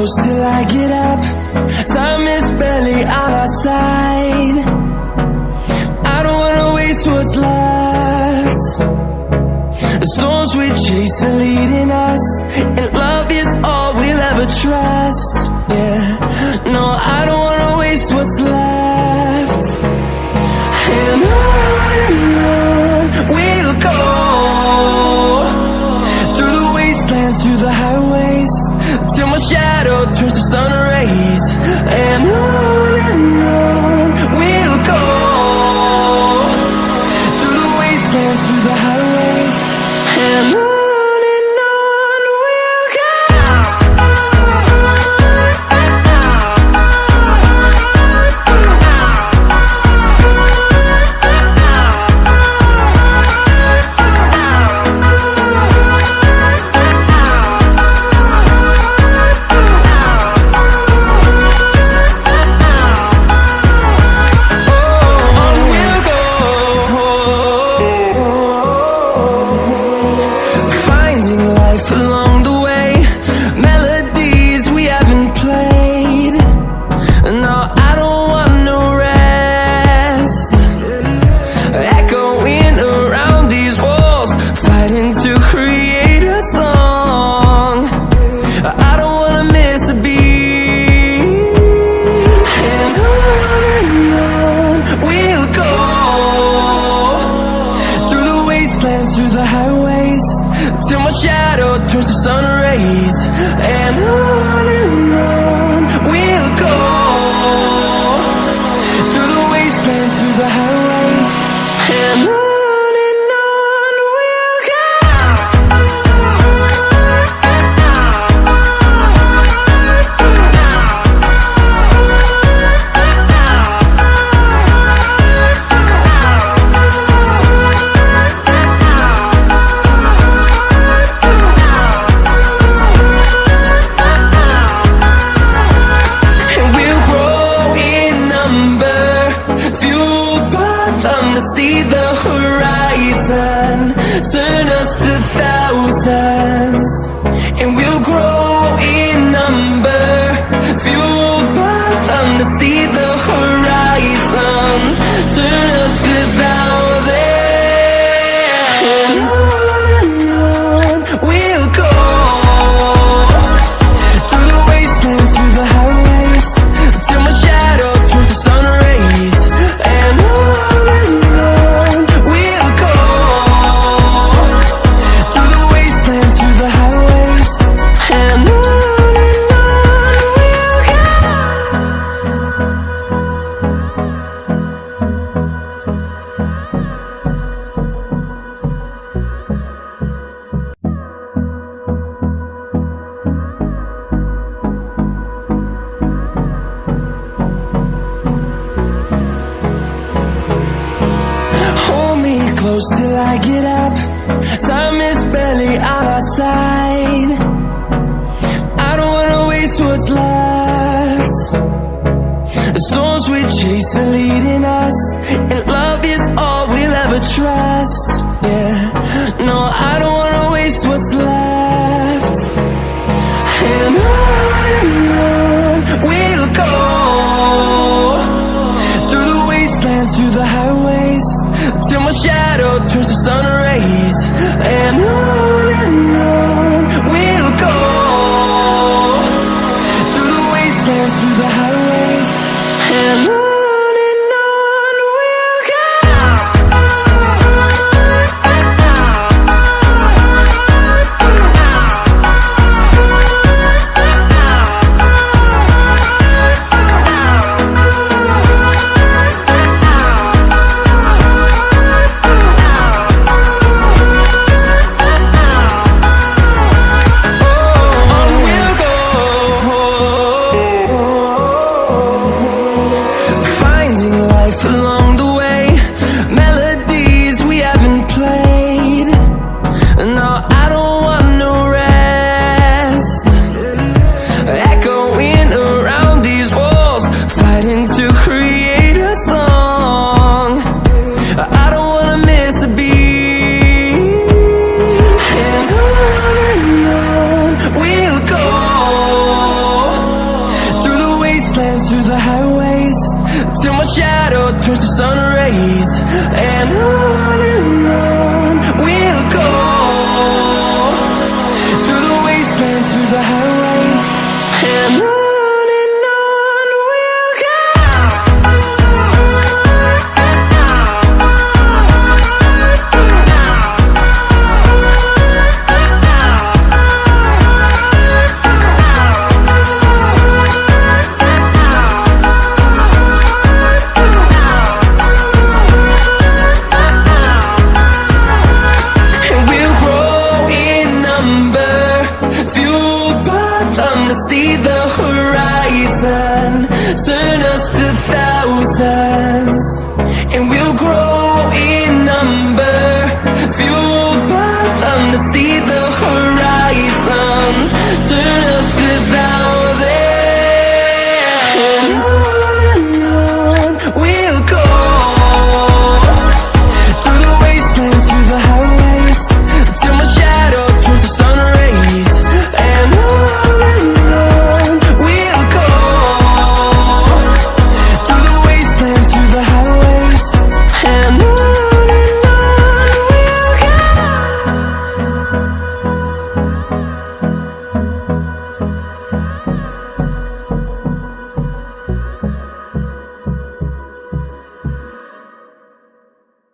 close till I get up. Time is barely on our side. I don't wanna waste what's left. The storms we chase are leading us, and love is all we'll ever trust. Yeah, no, I don't wanna waste what's left. And on we'll go, through the wastelands, through the highways, till my shadow turns to sun rays. And on we'll go, through the wastelands, through the highways, and on we'll go. Through the highways, till my shadow turns to sun rays. And on we'll go, through the wastelands, through the highways, and on we'll go. To see the horizon, turn us to thousands, and we'll grow in number, fueled by them. To see the horizon, turn us to thousands, and on we'll go, through the wastelands, through the highways, till my shadow turns to sun rays. And close till I get up. Time is barely on our side. I don't wanna waste what's left. The storms we chase are leading us, and love is all we'll ever trust. Yeah, no, I don't wanna waste what's left. And on we'll go, through the wastelands, through the highways, till my shadow turns to sun rays. And on we'll go, through the wastelands, through the highways, and on we'll go. we'll go, the highways till my shadow turns to sun rays. And